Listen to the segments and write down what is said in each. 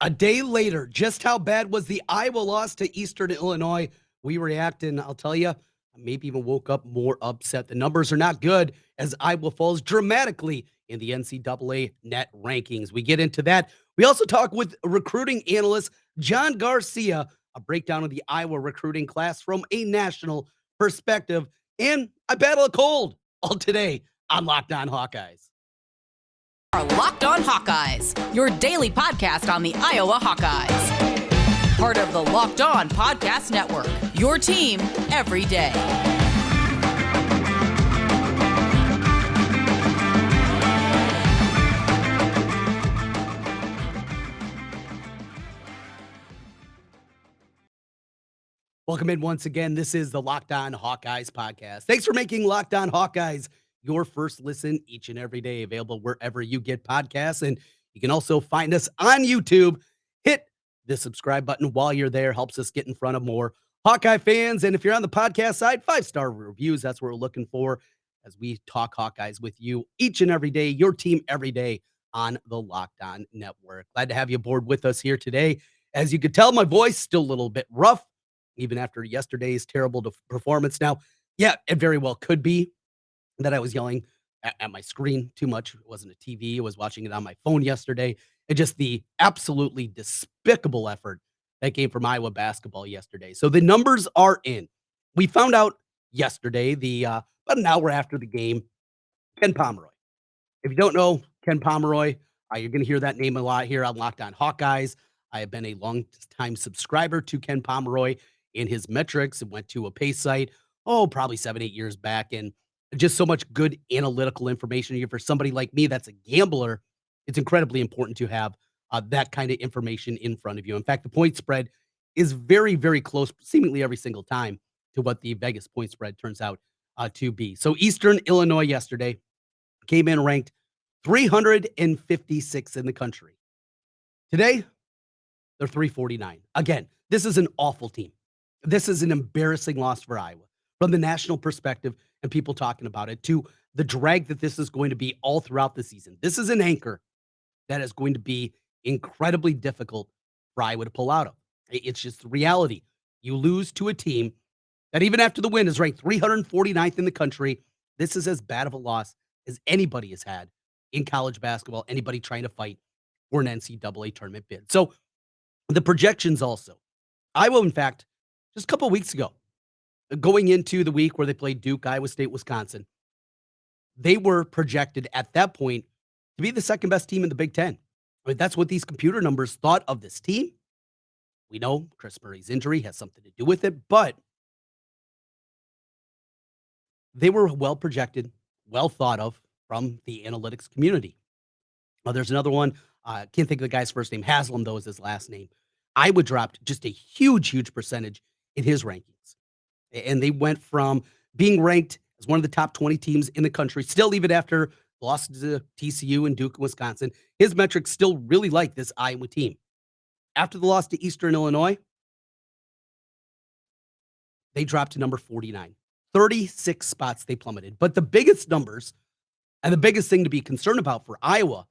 A day later, just how bad was the Iowa loss to Eastern Illinois? We react, and I'll tell you, I maybe even woke up more upset. The numbers are not good as Iowa falls dramatically in the NCAA net rankings. We get into that. We also talk with recruiting analyst John Garcia, a breakdown of the Iowa recruiting class from a national perspective. And I battle a cold all today on Locked On Hawkeyes. Are Locked On Hawkeyes, your daily podcast on the Iowa Hawkeyes. Part of the Locked On Podcast Network, your team every day. Welcome in once again. This is the Locked On Hawkeyes podcast. Thanks for making Locked On Hawkeyes your first listen each and every day, available wherever you get podcasts. And you can also find us on YouTube. Hit the subscribe button while you're there. Helps us get in front of more Hawkeye fans. And if you're on the podcast side, 5-star reviews. That's what we're looking for as we talk Hawkeyes with you each and every day, your team every day on the Locked On Network. Glad to have you aboard with us here today. As you could tell, my voice still a little bit rough, even after yesterday's terrible performance. Now, yeah, it very well could be that I was yelling at my screen too much. It wasn't a TV. I was watching it on my phone yesterday. And just the absolutely despicable effort that came from Iowa basketball yesterday. So the numbers are in. We found out yesterday, about an hour after the game, Ken Pomeroy. If you don't know Ken Pomeroy, you're going to hear that name a lot here on Locked On Hawkeyes. I have been a long-time subscriber to Ken Pomeroy in his metrics. It went to a pay site, probably 7-8 years back. And just so much good analytical information here for somebody like me that's a gambler. It's incredibly important to have that kind of information in front of you. In fact, the point spread is very, very close, seemingly every single time, to what the Vegas point spread turns out to be. So Eastern Illinois yesterday came in ranked 356 in the country. Today, they're 349. Again, this is an awful team. This is an embarrassing loss for Iowa from the national perspective and people talking about it to the drag that this is going to be all throughout the season. This is an anchor that is going to be incredibly difficult for Iowa to pull out of. It's just the reality. You lose to a team that even after the win is ranked 349th in the country. This is as bad of a loss as anybody has had in college basketball, anybody trying to fight for an NCAA tournament bid. So the projections also. Iowa, in fact, just a couple of weeks ago, going into the week where they played Duke, Iowa State, Wisconsin, they were projected at that point to be the second best team in the Big Ten. I mean, that's what these computer numbers thought of this team. We know Chris Murray's injury has something to do with it, but they were well projected, well thought of from the analytics community. There's another one. I can't think of the guy's first name. Haslam, though, is his last name. Iowa dropped just a huge, huge percentage in his rankings. And they went from being ranked as one of the top 20 teams in the country, still even after losses to TCU and Duke and Wisconsin. His metrics still really like this Iowa team. After the loss to Eastern Illinois, they dropped to number 49. 36 spots they plummeted. But the biggest numbers and the biggest thing to be concerned about for Iowa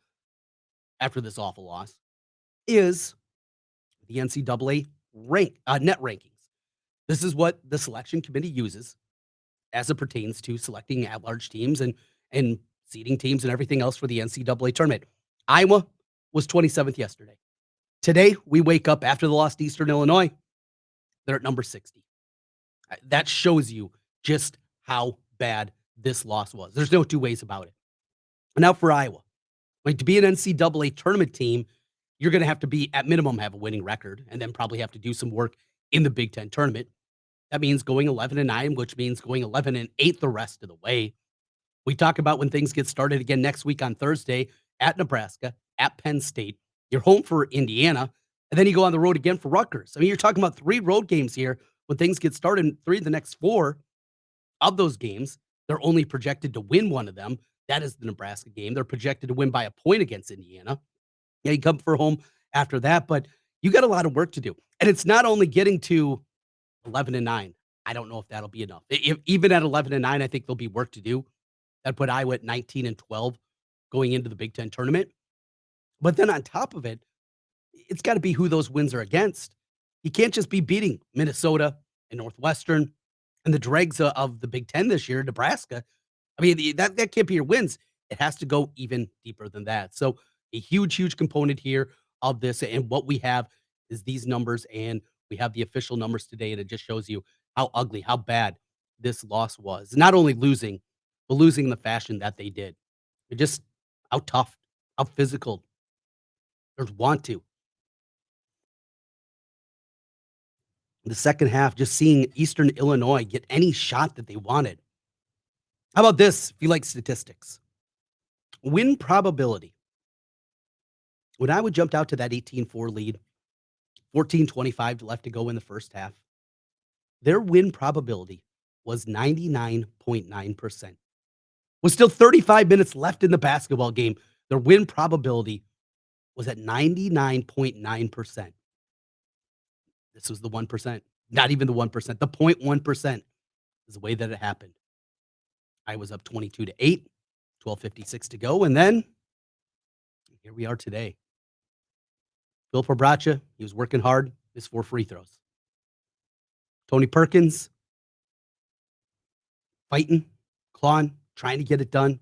after this awful loss is the NCAA net rankings. This is what the selection committee uses as it pertains to selecting at-large teams and seeding teams and everything else for the NCAA tournament. Iowa was 27th yesterday. Today, we wake up after the loss to Eastern Illinois. They're at number 60. That shows you just how bad this loss was. There's no two ways about it. Now for Iowa, like to be an NCAA tournament team, you're going to have to be, at minimum, have a winning record and then probably have to do some work in the Big Ten tournament. That means going 11-9, which means going 11-8 the rest of the way. We talk about when things get started again next week on Thursday at Nebraska, at Penn State. You're home for Indiana, and then you go on the road again for Rutgers. I mean, you're talking about 3 road games here when things get started, and 3 of the next 4 of those games, they're only projected to win one of them. That is the Nebraska game. They're projected to win by a point against Indiana. Yeah, you come for home after that, but you got a lot of work to do. And it's not only getting to 11-9. I don't know if that'll be enough. Even at 11-9, I think there'll be work to do. That put Iowa at 19-12 going into the Big Ten tournament. But then on top of it, it's got to be who those wins are against. You can't just be beating Minnesota and Northwestern and the dregs of the Big Ten this year, Nebraska. I mean, that can't be your wins. It has to go even deeper than that. So a huge, huge component here of this, and what we have is these numbers, and we have the official numbers today, and it just shows you how ugly, how bad this loss was. Not only losing, but losing in the fashion that they did. It just how tough, how physical. There's want to. The second half, just seeing Eastern Illinois get any shot that they wanted. How about this? If you like statistics, win probability. When Iowa jumped out to that 18-4 lead, 14:25 left to go in the first half, their win probability was 99.9%. With still 35 minutes left in the basketball game, their win probability was at 99.9%. This was the 1%. Not even the 1%. The 0.1% is the way that it happened. I was up 22-8, 12:56 to go, and then here we are today. Bill Bracha, he was working hard, missed 4 free throws. Tony Perkins, fighting, clawing, trying to get it done.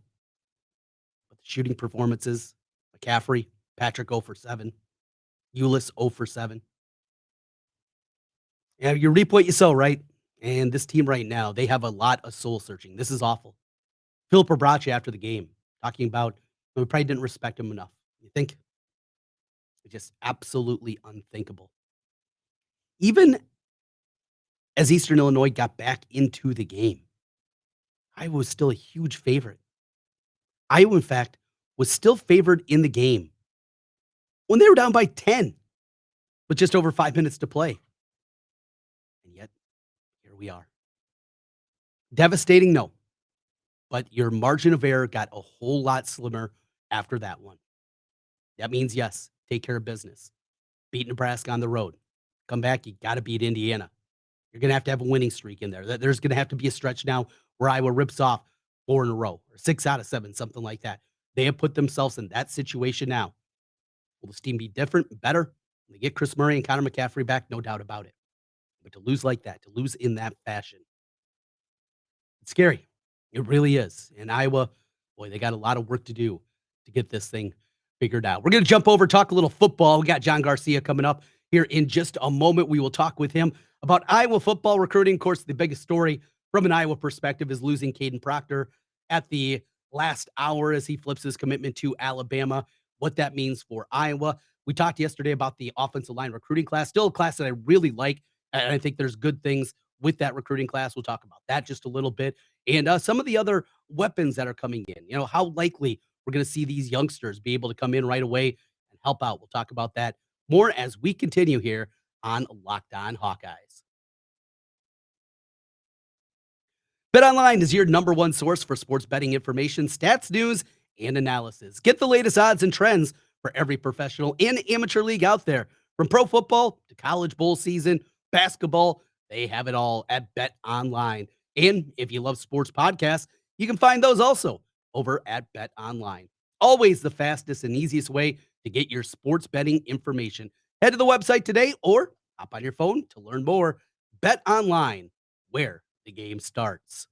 But the shooting performances, McCaffrey, Patrick 0 for 7, Ulis 0 for 7. Yeah, you reap what you sow, right? And this team right now, they have a lot of soul searching. This is awful. Philip Bracha after the game, talking about we probably didn't respect him enough. You think? It's just absolutely unthinkable. Even as Eastern Illinois got back into the game, Iowa was still a huge favorite. Iowa, in fact, was still favored in the game when they were down by 10 with just over 5 minutes to play. And yet, here we are. Devastating, no. But your margin of error got a whole lot slimmer after that one. That means, yes, take care of business. Beat Nebraska on the road. Come back, you got to beat Indiana. You're going to have a winning streak in there. There's going to have to be a stretch now where Iowa rips off 4 in a row or 6 out of 7, something like that. They have put themselves in that situation now. Will this team be different, better? When they get Chris Murray and Connor McCaffrey back, no doubt about it. But to lose like that, to lose in that fashion, it's scary. It really is. And Iowa, boy, they got a lot of work to do to get this thing figured out. We're going to jump over, talk a little football. We got John Garcia coming up here in just a moment. We will talk with him about Iowa football recruiting. Of course, the biggest story from an Iowa perspective is losing Caden Proctor at the last hour as he flips his commitment to Alabama, what that means for Iowa. We talked yesterday about the offensive line recruiting class, still a class that I really like. And I think there's good things with that recruiting class. We'll talk about that just a little bit. And some of the other weapons that are coming in, how likely we're going to see these youngsters be able to come in right away and help out. We'll talk about that more as we continue here on Locked On Hawkeyes. BetOnline is your number one source for sports betting information, stats, news, and analysis. Get the latest odds and trends for every professional and amateur league out there. From pro football to college bowl season, basketball, they have it all at BetOnline. And if you love sports podcasts, you can find those also over at BetOnline. Always the fastest and easiest way to get your sports betting information. Head to the website today or hop on your phone to learn more. BetOnline, where the game starts.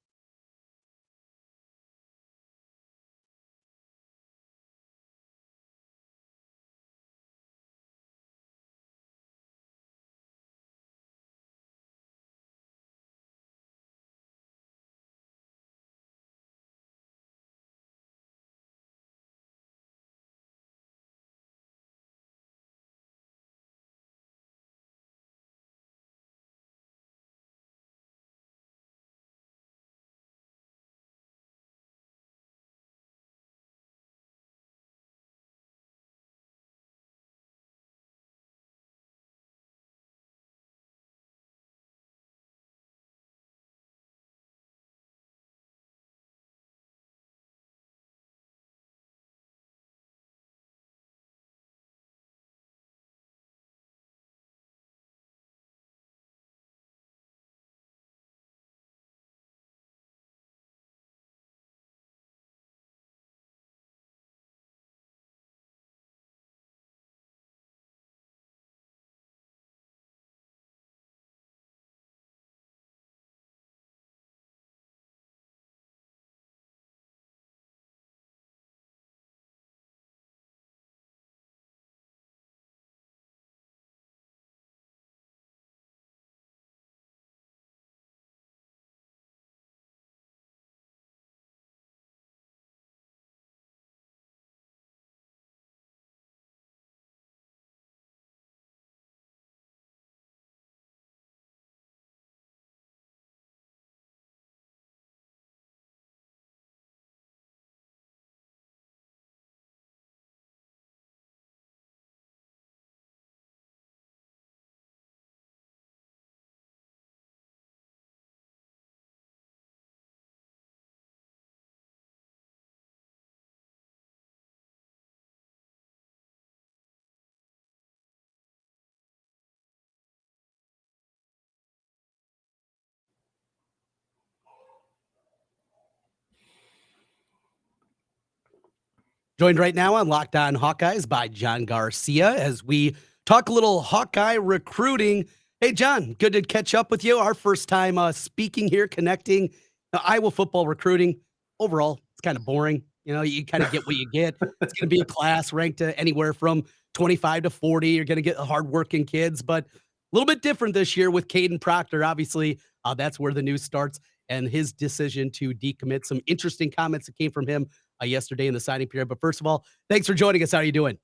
Joined right now on Locked On Hawkeyes by John Garcia as we talk a little Hawkeye recruiting. Hey, John, good to catch up with you. Our first time speaking here, connecting. Iowa football recruiting overall, it's kind of boring. You kind of get what you get. It's going to be a class ranked anywhere from 25 to 40. You're going to get hardworking kids, but a little bit different this year with Caden Proctor. Obviously, that's where the news starts and his decision to decommit. Some interesting comments that came from him yesterday in the signing period. But first of all, thanks for joining us. How are you doing?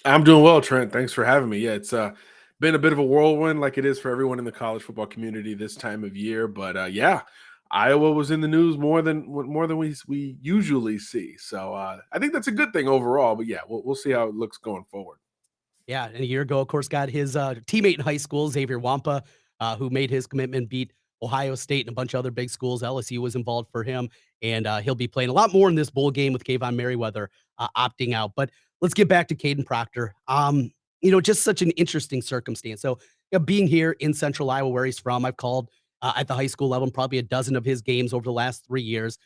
I'm doing well, Trent. Thanks for having me. Yeah, it's been a bit of a whirlwind like it is for everyone in the college football community this time of year. But yeah, Iowa was in the news more than we usually see. So I think that's a good thing overall. But yeah, we'll see how it looks going forward. Yeah, and a year ago, of course, got his teammate in high school, Xavier Wampa, who made his commitment, beat Ohio State and a bunch of other big schools. LSU was involved for him, and he'll be playing a lot more in this bowl game with Kayvon Merriweather opting out. But let's get back to Caden Proctor. Just such an interesting circumstance. So, being here in Central Iowa, where he's from, I've called at the high school level probably a dozen of his games over the last 3 years.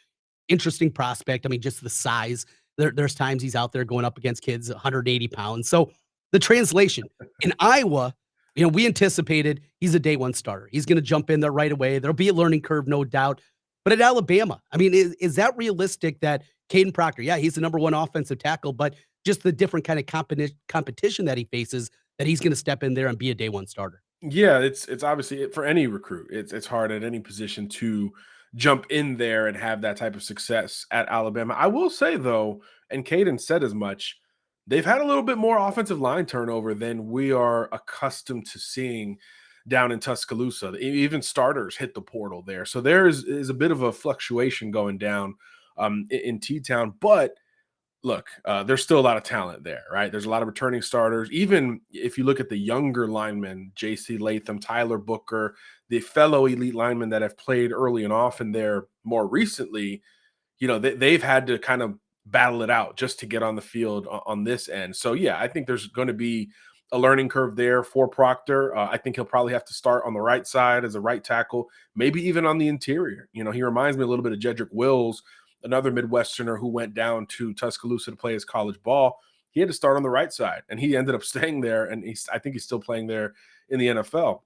Interesting prospect. I mean, just the size. There's times he's out there going up against kids 180 pounds. So the translation in Iowa, we anticipated he's a day one starter. He's going to jump in there right away. There'll be a learning curve, no doubt. But at Alabama, I mean, is that realistic that Caden Proctor, yeah, he's the number one offensive tackle, but just the different kind of competition that he faces, that he's going to step in there and be a day one starter? Yeah, it's obviously for any recruit. It's hard at any position to jump in there and have that type of success at Alabama. I will say though, and Caden said as much, they've had a little bit more offensive line turnover than we are accustomed to seeing down in Tuscaloosa. Even starters hit the portal there, so there is a bit of a fluctuation going down in T-Town, but look, there's still a lot of talent there, right? There's a lot of returning starters. Even if you look at the younger linemen, J.C. Latham, Tyler Booker, the fellow elite linemen that have played early and often there more recently, they've had to kind of battle it out just to get on the field on this end. So, yeah, I think there's going to be a learning curve there for Proctor. I think he'll probably have to start on the right side as a right tackle, maybe even on the interior. He reminds me a little bit of Jedrick Wills, another Midwesterner who went down to Tuscaloosa to play his college ball. He had to start on the right side, and he ended up staying there, and I think he's still playing there in the NFL.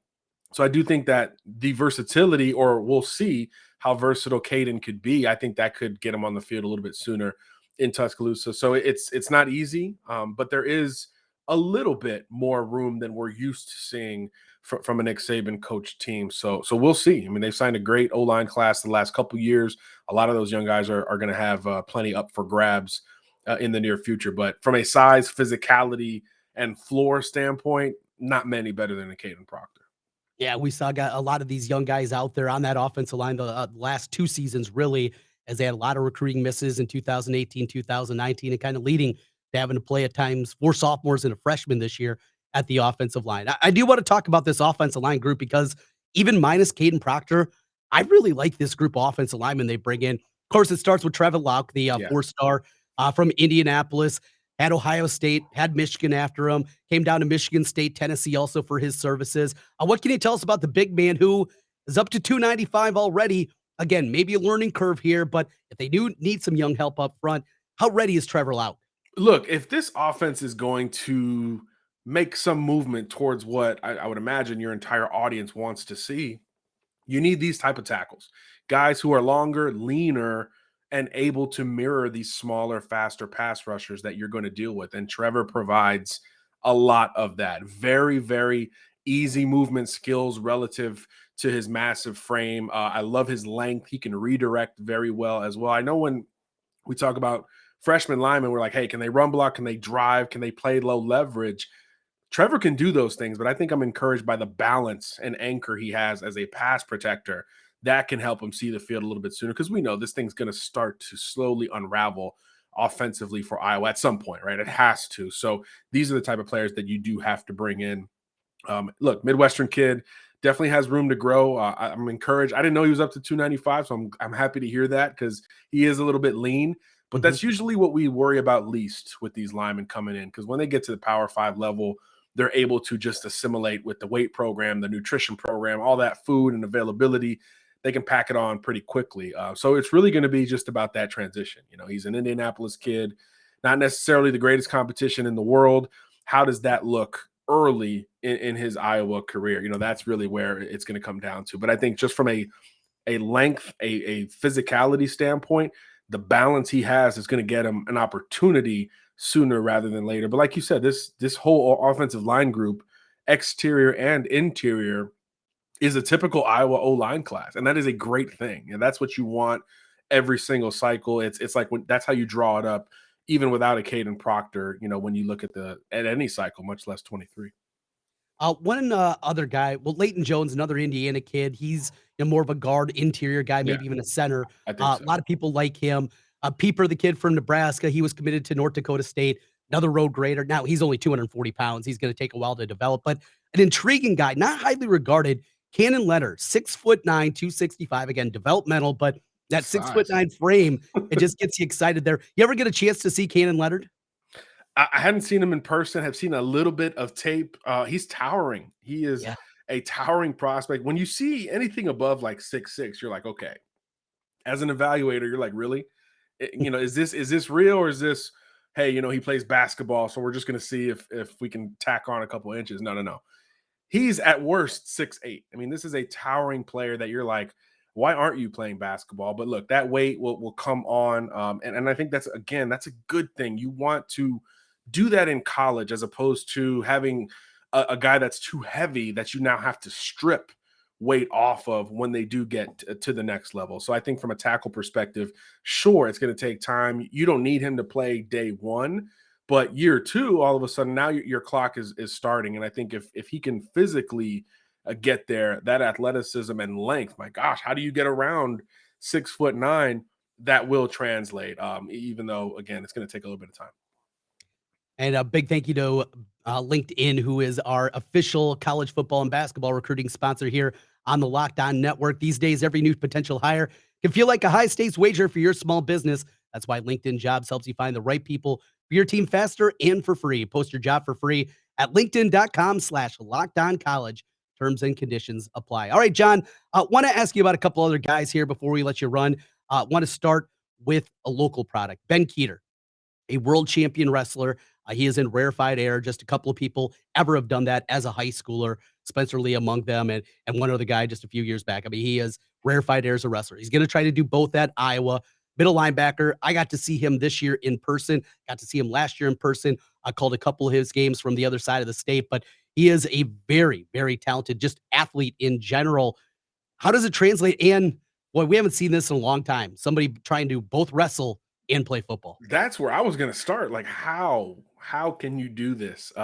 So I do think that the versatility, or we'll see how versatile Caden could be, I think that could get him on the field a little bit sooner in Tuscaloosa. So it's not easy, but there is a little bit more room than we're used to seeing from a Nick Saban coach team. So we'll see. I mean, they've signed a great O-line class the last couple of years. A lot of those young guys are going to have plenty up for grabs in the near future. But from a size, physicality, and floor standpoint, not many better than a Caden Proctor. Yeah, we got a lot of these young guys out there on that offensive line the last 2 seasons, really, as they had a lot of recruiting misses in 2018, 2019, and kind of leading to having to play at times 4 sophomores and a freshman this year at the offensive line. I do want to talk about this offensive line group because even minus Caden Proctor, I really like this group of offensive linemen they bring in. Of course, it starts with Trevor Lauck, the 4-star from Indianapolis. Had Ohio State, had Michigan after him, came down to Michigan State, Tennessee also for his services. What can you tell us about the big man who is up to 295 already? Again, maybe a learning curve here, but if they do need some young help up front, how ready is Trevor Lauck? Look, if this offense is going to make some movement towards what I would imagine your entire audience wants to see, you need these type of tackles, guys who are longer, leaner, and able to mirror these smaller, faster pass rushers that you're going to deal with. And Trevor provides a lot of that. Very, very easy movement skills relative to his massive frame. I love his length. He can redirect very well as well. I know when we talk about freshman linemen, we're like, hey, can they run block? Can they drive? Can they play low leverage? Trevor can do those things, but I think I'm encouraged by the balance and anchor he has as a pass protector that can help him see the field a little bit sooner, because we know this thing's going to start to slowly unravel offensively for Iowa at some point, right? It has to. So these are the type of players that you do have to bring in. Look, Midwestern kid definitely has room to grow. I'm encouraged. I didn't know he was up to 295, so I'm happy to hear that because he is a little bit lean. But that's usually what we worry about least with these linemen coming in, because when they get to the Power 5 level, they're able to just assimilate with the weight program, the nutrition program, all that food and availability. They can pack it on pretty quickly. So it's really going to be just about that transition. He's an Indianapolis kid, not necessarily the greatest competition in the world. How does that look early in his Iowa career? That's really where it's going to come down to. But I think just from a length, a physicality standpoint, the balance he has is going to get him an opportunity sooner rather than later. But like you said, this whole offensive line group, exterior and interior, is a typical Iowa O-line class, and that is a great thing. And that's what you want every single cycle. It's like that's how you draw it up, even without a Caden Proctor. When you look at any cycle, much less 23. One other guy, well, Leighton Jones, another Indiana kid. He's more of a guard, interior guy, Yeah, maybe even a center. I think A so. lot of people like him. Peeper, the kid from Nebraska, he was committed to North Dakota State, another road grader. Now he's only 240 pounds. He's going to take a while to develop, but an intriguing guy, not highly regarded. Cannon Leonard, 6'9", 265. Again, developmental, but that six foot Size. nine frame, it just gets you excited there. You ever get a chance to see Cannon Leonard? I hadn't seen him in person. Have seen a little bit of tape. He's towering. He is Yeah. a towering prospect. When you see anything above like 6'6", you're like, okay. As an evaluator, you're like, really? Is this real, or is this, hey, he plays basketball, so we're just going to see if we can tack on a couple inches? No. He's at worst 6'8". I mean, this is a towering player that you're like, why aren't you playing basketball? But look, that weight will come on. And I think that's a good thing. You want to do that in college as opposed to having a guy that's too heavy that you now have to strip weight off of when they do get to the next level. So I think from a tackle perspective, sure, it's going to take time. You don't need him to play day one, but year two, all of a sudden now your clock is starting. And I think if he can physically get there, that athleticism and length, my gosh, how do you get around 6'9"? That will translate, even though, again, it's going to take a little bit of time. And a big thank you to LinkedIn, who is our official college football and basketball recruiting sponsor here on the Locked On Network. These days, every new potential hire can feel like a high stakes wager for your small business. That's why LinkedIn Jobs helps you find the right people for your team faster and for free. Post your job for free at linkedin.com/lockedoncollege. Terms and conditions apply. All right, John, want to ask you about a couple other guys here before we let you run. Want to start with a local product, Ben Keeter, a world champion wrestler. He is in rarefied air. Just a couple of people ever have done that as a high schooler. Spencer Lee among them, and one other guy just a few years back. I mean, he is rarefied air as a wrestler. He's going to try to do both at Iowa. Middle linebacker. I got to see him this year in person. Got to see him last year in person. I called a couple of his games from the other side of the state, but he is a very, very talented just athlete in general. How does it translate? And boy, we haven't seen this in a long time. Somebody trying to both wrestle and play football. That's where I was going to start. Like, how can you do this?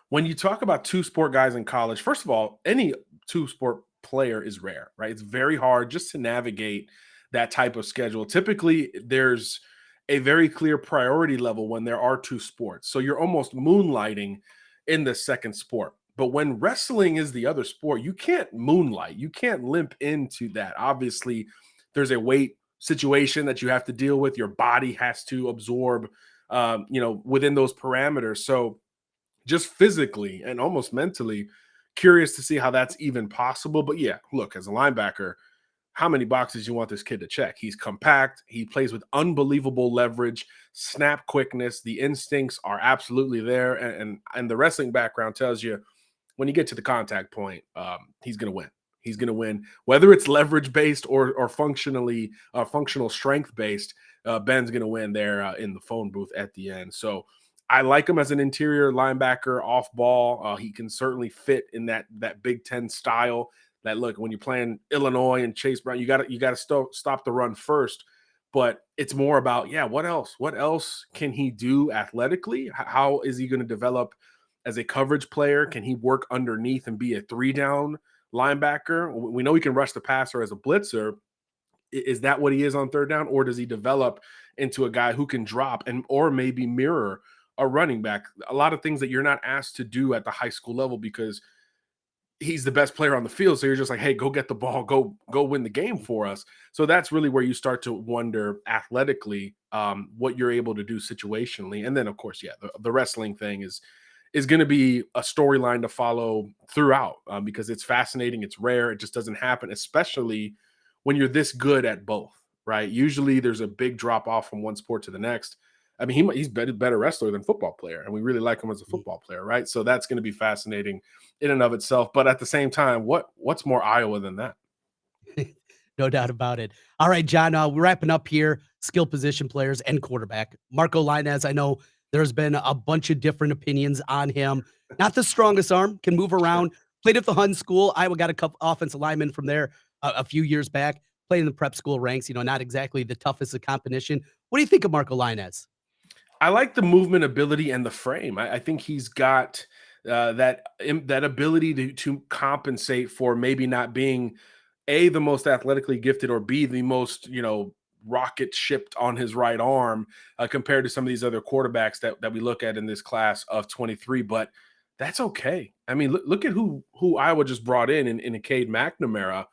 When you talk about two sport guys in college, first of all, any two sport player is rare, right? It's very hard just to navigate that type of schedule. Typically, there's a very clear priority level when there are two sports. So you're almost moonlighting in the second sport. But when wrestling is the other sport, you can't moonlight. You can't limp into that. Obviously, there's a weight situation that you have to deal with. Your body has to absorb, within those parameters. So just physically and almost mentally, curious to see how that's even possible. But yeah, look, as a linebacker, how many boxes you want this kid to check? He's compact. He plays with unbelievable leverage, snap quickness. The instincts are absolutely there. And the wrestling background tells you when you get to the contact point, he's going to win. He's going to win, whether it's leverage based or functional strength based. Ben's going to win there in the phone booth at the end. So I like him as an interior linebacker off ball. He can certainly fit in that Big Ten style. That look, when you're playing Illinois and Chase Brown, you got to stop the run first. But it's more about, what else? What else can he do athletically? How is he going to develop as a coverage player? Can he work underneath and be a 3-down linebacker? We know he can rush the passer as a blitzer. Is that what he is on third down, or does he develop into a guy who can drop or maybe mirror a running back? A lot of things that you're not asked to do at the high school level because he's the best player on the field. So you're just like, hey, go get the ball, go win the game for us. So that's really where you start to wonder athletically what you're able to do situationally. And then, of course, the wrestling thing is going to be a storyline to follow throughout because it's fascinating. It's rare. It just doesn't happen, especially when you're this good at both, right? Usually there's a big drop off from one sport to the next. I mean, he's better wrestler than football player, and we really like him as a Mhm. football player, right? So that's going to be fascinating in and of itself. But at the same time, what's more Iowa than that? No doubt about it. All right, John, we're wrapping up here. Skill position players and quarterback. Marco Linez, I know there's been a bunch of different opinions on him. Not the strongest arm, can move Sure. around. Played at the Hun School. Iowa got a couple offensive linemen from there a few years back. Played in the prep school ranks, not exactly the toughest of competition. What do you think of Marco Linez? I like the movement ability and the frame. I think he's got that ability to compensate for maybe not being A, the most athletically gifted, or B, the most, rocket shipped on his right arm compared to some of these other quarterbacks that we look at in this class of 23. But that's okay. I mean, look at who Iowa just brought in Cade McNamara.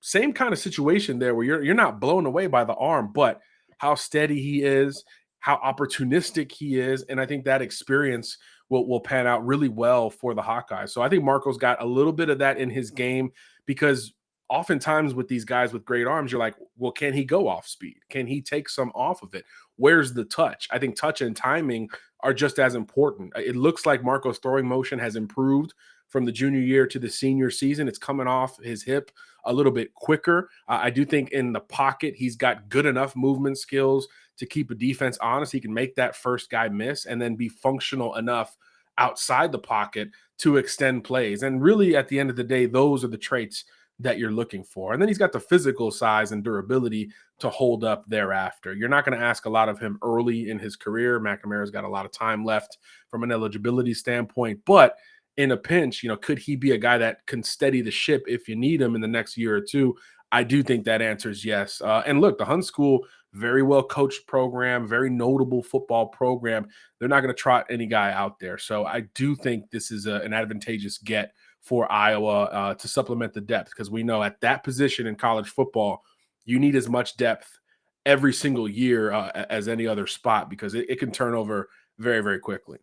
Same kind of situation there where you're not blown away by the arm, but how steady he is, how opportunistic he is, and I think that experience will pan out really well for the Hawkeyes. So I think Marco's got a little bit of that in his game, because oftentimes with these guys with great arms, you're like, well, can he go off speed? Can he take some off of it? Where's the touch? I think touch and timing are just as important. It looks like Marco's throwing motion has improved from the junior year to the senior season. It's coming off his hip a little bit quicker. I do think in the pocket, he's got good enough movement skills to keep a defense honest. He can make that first guy miss and then be functional enough outside the pocket to extend plays. And really, at the end of the day, those are the traits that you're looking for. And then he's got the physical size and durability to hold up thereafter. You're not going to ask a lot of him early in his career. McNamara's got a lot of time left from an eligibility standpoint, but in a pinch, could he be a guy that can steady the ship if you need him in the next year or two? I do think that answer is yes. And look, the Hun School, very well coached program, very notable football program. They're not going to trot any guy out there. So I do think this is an advantageous get for Iowa to supplement the depth, because we know at that position in college football, you need as much depth every single year as any other spot, because it can turn over very, very quickly.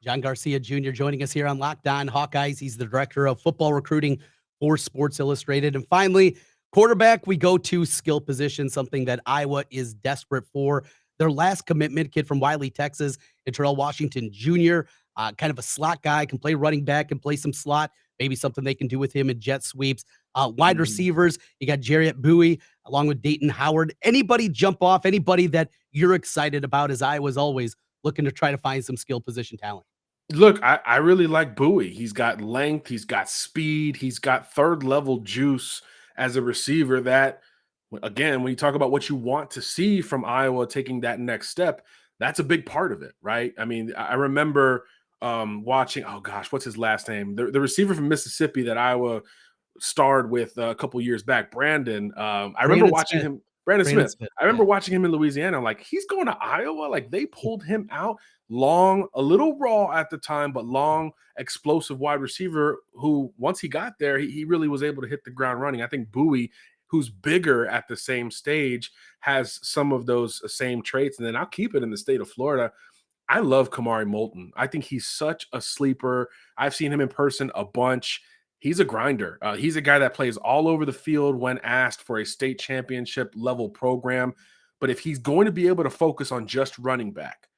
John Garcia Jr. joining us here on Locked On Hawkeyes. He's the director of football recruiting for Sports Illustrated. And finally, quarterback, we go to skill position, something that Iowa is desperate for. Their last commitment, kid from Wiley, Texas, and Terrell Washington Jr., kind of a slot guy, can play running back, can play some slot, maybe something they can do with him in jet sweeps. Wide receivers, you got Jarrett Bowie along with Dayton Howard. Anybody jump off? Anybody that you're excited about, as Iowa's always looking to try to find some skill position talent? Look, I really like Bowie. He's got length, he's got speed, he's got third level juice as a receiver that, again, when you talk about what you want to see from Iowa taking that next step, that's a big part of it, right? I mean, I remember watching, oh gosh, what's his last name? The receiver from Mississippi that Iowa starred with a couple years back, Brandon. I remember Brandon watching Smith. him, Brandon Brandon Smith. Smith. I Yeah. remember watching him in Louisiana. I'm like, he's going to Iowa. Like, they pulled him out, long, a little raw at the time, but long, explosive wide receiver who, once he got there, he really was able to hit the ground running. I think Bowie, who's bigger at the same stage, has some of those same traits. And then I'll keep it in the state of Florida. I love Kamari Moulton. I think he's such a sleeper. I've seen him in person a bunch. He's a grinder. He's a guy that plays all over the field when asked for a state championship level program. But if he's going to be able to focus on just running back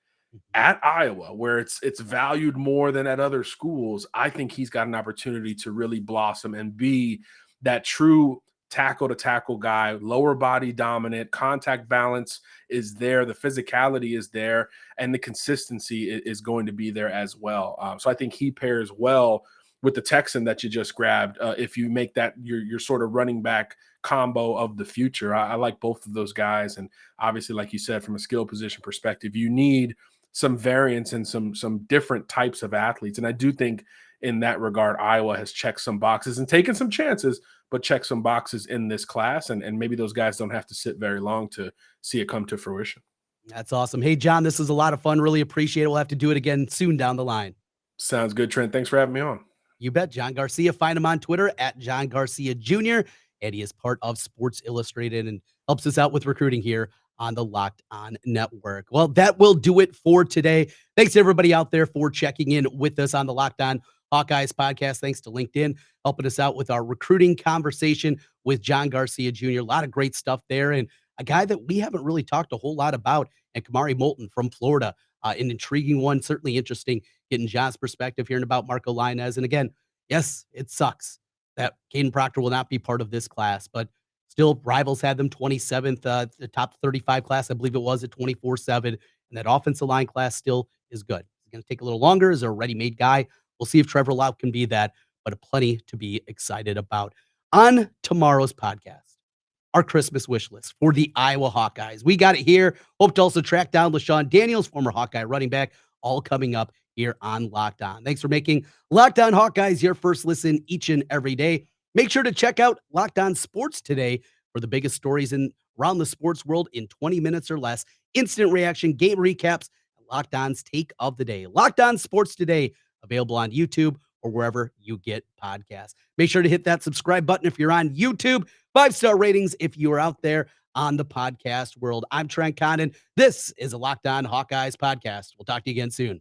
at Iowa, where it's valued more than at other schools, I think he's got an opportunity to really blossom and be that true tackle to tackle guy, lower body dominant, contact balance is there, the physicality is there, and the consistency is going to be there as well. So I think he pairs well with the Texan that you just grabbed. If you make that your sort of running back combo of the future, I like both of those guys. And obviously, like you said, from a skill position perspective, you need some variance and some different types of athletes. And I do think in that regard, Iowa has checked some boxes and taken some chances, but checked some boxes in this class. And maybe those guys don't have to sit very long to see it come to fruition. That's awesome. Hey, John, this was a lot of fun. Really appreciate it. We'll have to do it again soon down the line. Sounds good, Trent. Thanks for having me on. You bet. John Garcia. Find him on Twitter at John Garcia Jr. And he is part of Sports Illustrated and helps us out with recruiting here on the Locked On Network. Well, that will do it for today. Thanks to everybody out there for checking in with us on the Locked On Hawkeyes podcast. Thanks to LinkedIn helping us out with our recruiting conversation with John Garcia Jr. A lot of great stuff there. And a guy that we haven't really talked a whole lot about, and Kamari Moulton from Florida, an intriguing one, certainly interesting getting John's perspective, hearing about Marco Lainez. And again, yes, it sucks that Caden Proctor will not be part of this class, but still, Rivals had them 27th, the top 35 class, I believe it was at 24-7. And that offensive line class still is good. It's going to take a little longer. Is a ready-made guy. We'll see if Trevor Lau can be that, but plenty to be excited about. On tomorrow's podcast, our Christmas wish list for the Iowa Hawkeyes. We got it here. Hope to also track down LaShawn Daniels, former Hawkeye running back, all coming up here on Locked On. Thanks for making Locked On Hawkeyes your first listen each and every day. Make sure to check out Locked On Sports today for the biggest stories around the sports world in 20 minutes or less. Instant reaction, game recaps, and Locked On's take of the day. Locked On Sports today, available on YouTube or wherever you get podcasts. Make sure to hit that subscribe button if you're on YouTube. 5-star ratings if you are out there on the podcast world. I'm Trent Condon. This is a Locked On Hawkeyes podcast. We'll talk to you again soon.